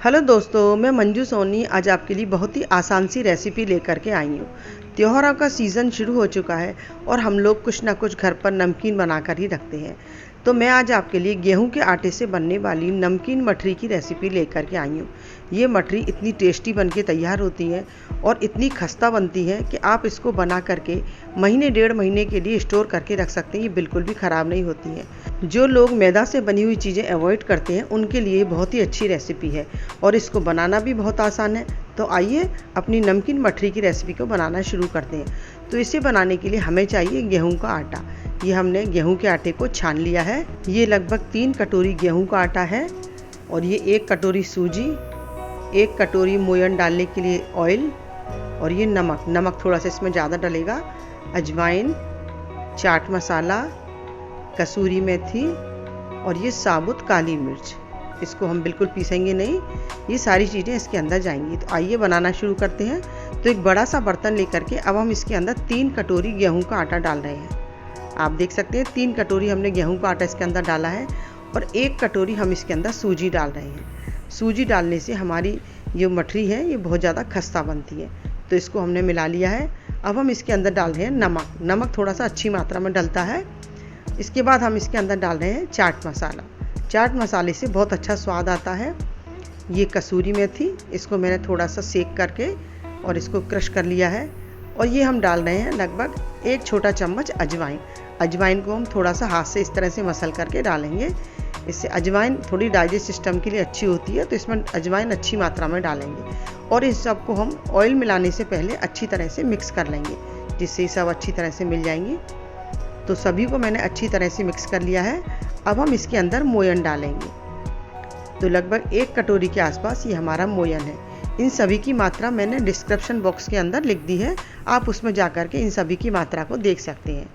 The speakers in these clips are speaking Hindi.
हेलो दोस्तों, मैं मंजू सोनी आज आपके लिए बहुत ही आसान सी रेसिपी लेकर के आई हूँ। त्योहारों का सीज़न शुरू हो चुका है और हम लोग कुछ ना कुछ घर पर नमकीन बनाकर ही रखते हैं। तो मैं आज आपके लिए गेहूं के आटे से बनने वाली नमकीन मठरी की रेसिपी लेकर के आई हूँ। ये मठरी इतनी टेस्टी बन के तैयार होती है और इतनी खस्ता बनती है कि आप इसको बना करके महीने डेढ़ महीने के लिए स्टोर करके रख सकते हैं। ये बिल्कुल भी ख़राब नहीं होती है। जो लोग मैदा से बनी हुई चीज़ें अवॉइड करते हैं उनके लिए बहुत ही अच्छी रेसिपी है और इसको बनाना भी बहुत आसान है। तो आइए अपनी नमकीन मठरी की रेसिपी को बनाना शुरू करते हैं। तो इसे बनाने के लिए हमें चाहिए गेहूं का आटा। ये हमने गेहूं के आटे को छान लिया है। ये लगभग 3 कटोरी गेहूं का आटा है और ये 1 कटोरी सूजी, 1 कटोरी मोयन डालने के लिए ऑयल और ये नमक थोड़ा सा इसमें ज़्यादा डलेगा, अजवाइन, चाट मसाला, कसूरी मेथी और ये साबुत काली मिर्च। इसको हम बिल्कुल पीसेंगे नहीं, ये सारी चीज़ें इसके अंदर जाएंगी। तो आइए बनाना शुरू करते हैं। तो एक बड़ा सा बर्तन लेकर के अब हम इसके अंदर 3 कटोरी गेहूं का आटा डाल रहे हैं। आप देख सकते हैं 3 कटोरी हमने गेहूं का आटा इसके अंदर डाला है और 1 कटोरी हम इसके अंदर सूजी डाल रहे हैं। सूजी डालने से हमारी जो मठरी है ये बहुत ज़्यादा खस्ता बनती है। तो इसको हमने मिला लिया है। अब हम इसके अंदर डाल रहे हैं नमक थोड़ा सा अच्छी मात्रा में डलता है। इसके बाद हम इसके अंदर डाल रहे हैं चाट मसाला। चाट मसाले से बहुत अच्छा स्वाद आता है। ये कसूरी मेथी, इसको मैंने थोड़ा सा सेक करके और इसको क्रश कर लिया है। और ये हम डाल रहे हैं लगभग 1 छोटा चम्मच अजवाइन। अजवाइन को हम थोड़ा सा हाथ से इस तरह से मसल करके डालेंगे। इससे अजवाइन थोड़ी डाइजेस्ट सिस्टम के लिए अच्छी होती है, तो इसमें अजवाइन अच्छी मात्रा में डालेंगे। और इस सबको हम ऑयल मिलाने से पहले अच्छी तरह से मिक्स कर लेंगे, जिससे ये सब अच्छी तरह से मिल जाएंगी। तो सभी को मैंने अच्छी तरह से मिक्स कर लिया है। अब हम इसके अंदर मोयन डालेंगे। तो लगभग 1 कटोरी के आसपास ये हमारा मोयन है। इन सभी की मात्रा मैंने डिस्क्रिप्शन बॉक्स के अंदर लिख दी है, आप उसमें जा कर के इन सभी की मात्रा को देख सकते हैं।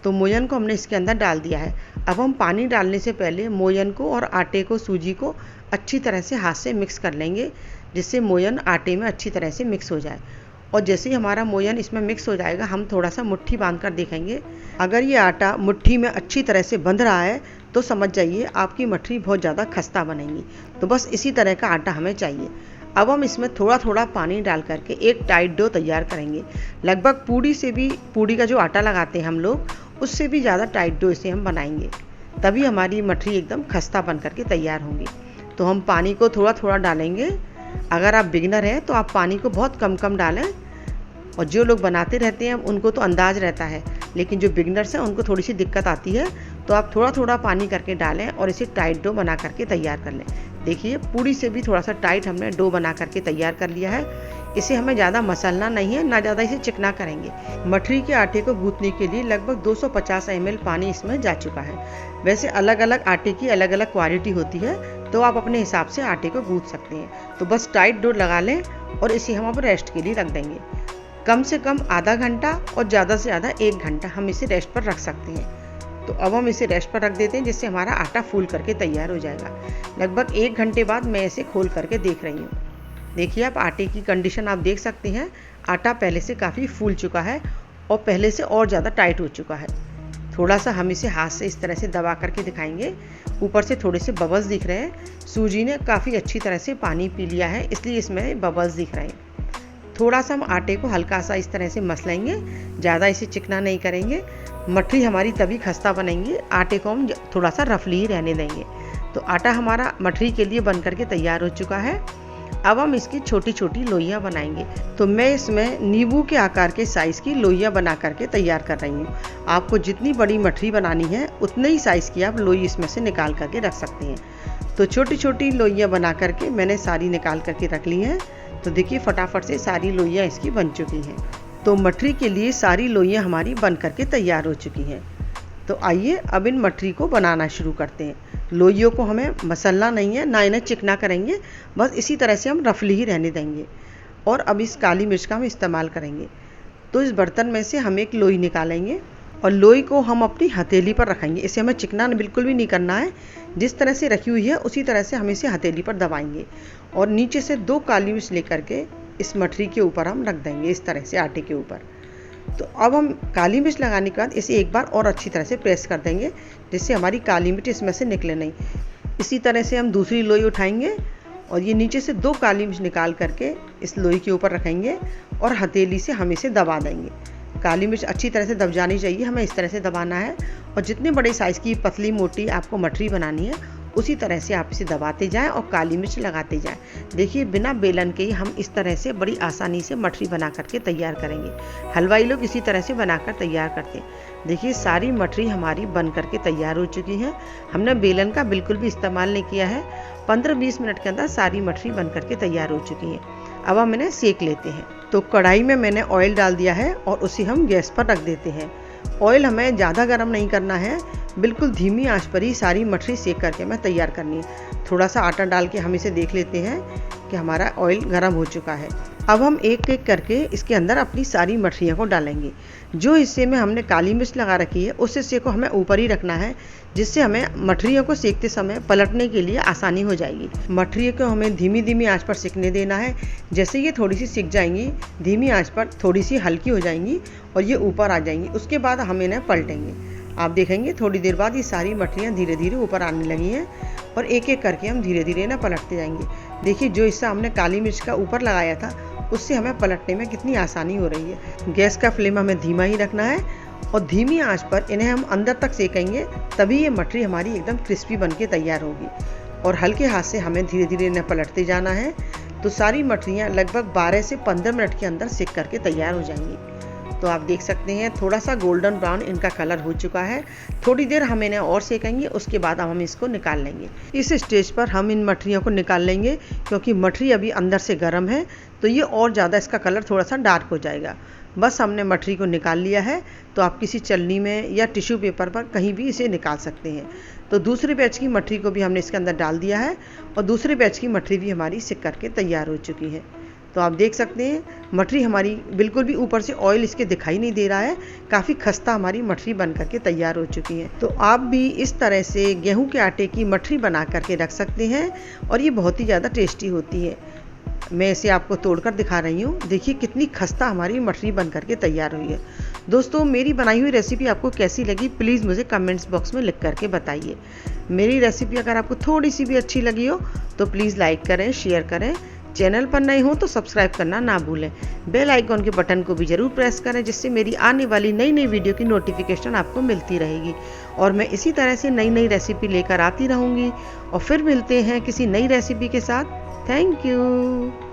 तो मोयन को हमने इसके अंदर डाल दिया है। अब हम पानी डालने से पहले मोयन को और आटे को, सूजी को अच्छी तरह से हाथ से मिक्स कर लेंगे, जिससे मोयन आटे में अच्छी तरह से मिक्स हो जाए। और जैसे ही हमारा मोयन इसमें मिक्स हो जाएगा, हम थोड़ा सा मुट्ठी बांध कर देखेंगे। अगर ये आटा मुट्ठी में अच्छी तरह से बंध रहा है तो समझ जाइए आपकी मठरी बहुत ज़्यादा खस्ता बनेगी। तो बस इसी तरह का आटा हमें चाहिए। अब हम इसमें थोड़ा थोड़ा पानी डाल करके एक टाइट डो तैयार करेंगे। लगभग पूड़ी का जो आटा लगाते हैं हम लोग, उससे भी ज़्यादा टाइट डो इसे हम बनाएंगे, तभी हमारी मठरी एकदम खस्ता बन करके तैयार होंगी। तो हम पानी को थोड़ा थोड़ा डालेंगे। अगर आप बिगिनर हैं तो आप पानी को बहुत कम डालें, और जो लोग बनाते रहते हैं उनको तो अंदाज़ रहता है, लेकिन जो बिगिनर्स हैं उनको थोड़ी सी दिक्कत आती है। तो आप थोड़ा थोड़ा पानी करके डालें और इसे टाइट डो बना करके तैयार कर लें। देखिए पूड़ी से भी थोड़ा सा टाइट हमने डो बना करके तैयार कर लिया है। इसे हमें ज़्यादा मसलना नहीं है, ना ज़्यादा इसे चिकना करेंगे। मठरी के आटे को गूँथने के लिए लगभग 250 ml पानी इसमें जा चुका है। वैसे अलग अलग आटे की अलग अलग क्वालिटी होती है, तो आप अपने हिसाब से आटे को गूँथ सकते हैं। तो बस टाइट डो लगा लें और इसे हम अब रेस्ट के लिए रख देंगे। कम से कम आधा घंटा और ज़्यादा से ज़्यादा 1 घंटा हम इसे रेस्ट पर रख सकते हैं। तो अब हम इसे रेस्ट पर रख देते हैं, जिससे हमारा आटा फूल करके तैयार हो जाएगा। लगभग 1 घंटे बाद मैं इसे खोल करके देख रही हूँ। देखिए आप आटे की कंडीशन आप देख सकते हैं। आटा पहले से काफ़ी फूल चुका है और पहले से और ज़्यादा टाइट हो चुका है। थोड़ा सा हम इसे हाथ से इस तरह से दबा करके दिखाएंगे। ऊपर से थोड़े से बबल्स दिख रहे हैं। सूजी ने काफ़ी अच्छी तरह से पानी पी लिया है, इसलिए इसमें बबल्स दिख रहे हैं। थोड़ा सा हम आटे को हल्का सा इस तरह से मसलेंगे, ज़्यादा इसे चिकना नहीं करेंगे। मठरी हमारी तभी खस्ता बनेंगी। आटे को हम थोड़ा सा रफली ही रहने देंगे। तो आटा हमारा मठरी के लिए बन करके तैयार हो चुका है। अब हम इसकी छोटी छोटी लोइयाँ बनाएंगे। तो मैं इसमें नींबू के आकार के साइज़ की लोइयाँ बना करके तैयार कर रही हूँ। आपको जितनी बड़ी मठरी बनानी है उतने ही साइज़ की आप लोई इसमें से निकाल करके रख सकते हैं। तो छोटी छोटी लोइयाँ बना करके मैंने सारी निकाल करके रख ली हैं। तो देखिए फटाफट से सारी लोइयाँ इसकी बन चुकी हैं। तो मठरी के लिए सारी लोइयाँ हमारी बन करके तैयार हो चुकी हैं। तो आइए अब इन मठरी को बनाना शुरू करते हैं। लोइयों को हमें मसलना नहीं है, ना इन्हें चिकना करेंगे, बस इसी तरह से हम रफली ही रहने देंगे। और अब इस काली मिर्च का हम इस्तेमाल करेंगे। तो इस बर्तन में से हम एक लोई निकालेंगे और लोई को हम अपनी हथेली पर रखेंगे। इसे हमें चिकना बिल्कुल भी नहीं करना है। जिस तरह से रखी हुई है उसी तरह से हम इसे हथेली पर दबाएंगे और नीचे से 2 काली मिर्च लेकर के इस मठरी के ऊपर हम रख देंगे, इस तरह से आटे के ऊपर। तो अब हम काली मिर्च लगाने के बाद इसे एक बार और अच्छी तरह से प्रेस कर देंगे, जिससे हमारी काली मिर्च इसमें से निकले नहीं। इसी तरह से हम दूसरी लोई उठाएंगे और ये नीचे से 2 काली मिर्च निकाल करके इस लोई के ऊपर रखेंगे और हथेली से हम इसे दबा देंगे। काली मिर्च अच्छी तरह से दब जानी चाहिए, हमें इस तरह से दबाना है। और जितने बड़े साइज़ की पतली मोटी आपको मठरी बनानी है उसी तरह से आप इसे दबाते जाएं और काली मिर्च लगाते जाएं। देखिए बिना बेलन के ही हम इस तरह से बड़ी आसानी से मठरी बना करके तैयार करेंगे। हलवाई लोग इसी तरह से बनाकर तैयार करते हैं। देखिए सारी मठरी हमारी बन करके तैयार हो चुकी हैं। हमने बेलन का बिल्कुल भी इस्तेमाल नहीं किया है। 15-20 मिनट के अंदर सारी मठरी बन करके तैयार हो चुकी हैं। अब हम इन्हें सेक लेते हैं। तो कढ़ाई में मैंने ऑयल डाल दिया है और उसे हम गैस पर रख देते हैं। ऑयल हमें ज़्यादा गर्म नहीं करना है, बिल्कुल धीमी आंच पर ही सारी मठरी सेक करके हमें तैयार करनी है। थोड़ा सा आटा डाल के हम इसे देख लेते हैं कि हमारा ऑयल गर्म हो चुका है। अब हम एक एक करके इसके अंदर अपनी सारी मठरियों को डालेंगे। जो हिस्से में हमने काली मिर्च लगा रखी है उस हिस्से को हमें ऊपर ही रखना है, जिससे हमें मठरियों को सेकते समय पलटने के लिए आसानी हो जाएगी। मठरियों को हमें धीमी धीमी आंच पर सेकने देना है। जैसे ये थोड़ी सी सिक जाएंगी, धीमी आंच पर थोड़ी सी हल्की हो जाएंगी और ये ऊपर आ जाएंगी। उसके बाद हम इन्हें पलटेंगे। आप देखेंगे थोड़ी देर बाद ये सारी मठरियाँ धीरे धीरे ऊपर आने लगी हैं और एक एक करके हम धीरे धीरे इन्हें पलटते जाएंगे। देखिए जो हिस्सा हमने काली मिर्च का ऊपर लगाया था उससे हमें पलटने में कितनी आसानी हो रही है। गैस का फ्लेम हमें धीमा ही रखना है और धीमी आंच पर इन्हें हम अंदर तक सेकेंगे, तभी ये मठरी हमारी एकदम क्रिस्पी बन के तैयार होगी। और हल्के हाथ से हमें धीरे धीरे इन्हें पलटते जाना है। तो सारी मठरियाँ लगभग 12 से 15 मिनट के अंदर सेक करके तैयार हो जाएंगी। तो आप देख सकते हैं थोड़ा सा गोल्डन ब्राउन इनका कलर हो चुका है। थोड़ी देर हम इन्हें और सेकेंगे, उसके बाद हम इसको निकाल लेंगे। इस स्टेज पर हम इन मठरियों को निकाल लेंगे, क्योंकि मठरी अभी अंदर से गर्म है तो ये और ज़्यादा इसका कलर थोड़ा सा डार्क हो जाएगा। बस हमने मठरी को निकाल लिया है। तो आप किसी छलनी में या टिश्यू पेपर पर कहीं भी इसे निकाल सकते हैं। तो दूसरे बैच की मठरी को भी हमने इसके अंदर डाल दिया है और दूसरे बैच की मठरी भी हमारी सिक करके तैयार हो चुकी है। तो आप देख सकते हैं मठरी हमारी बिल्कुल भी ऊपर से ऑयल इसके दिखाई नहीं दे रहा है। काफ़ी खस्ता हमारी मठरी बन करके तैयार हो चुकी है। तो आप भी इस तरह से गेहूं के आटे की मठरी बना करके रख सकते हैं और ये बहुत ही ज़्यादा टेस्टी होती है। मैं इसे आपको तोड़कर दिखा रही हूँ। देखिए कितनी खस्ता हमारी मठरी बन करके तैयार हुई है। दोस्तों मेरी बनाई हुई रेसिपी आपको कैसी लगी प्लीज़ मुझे कमेंट्स बॉक्स में लिख करके बताइए। मेरी रेसिपी अगर आपको थोड़ी सी भी अच्छी लगी हो तो प्लीज़ लाइक करें, शेयर करें। चैनल पर नए हो तो सब्सक्राइब करना ना भूलें। बेल आइकॉन के बटन को भी ज़रूर प्रेस करें, जिससे मेरी आने वाली नई नई वीडियो की नोटिफिकेशन आपको मिलती रहेगी। और मैं इसी तरह से नई नई रेसिपी लेकर आती रहूँगी। और फिर मिलते हैं किसी नई रेसिपी के साथ। Thank you.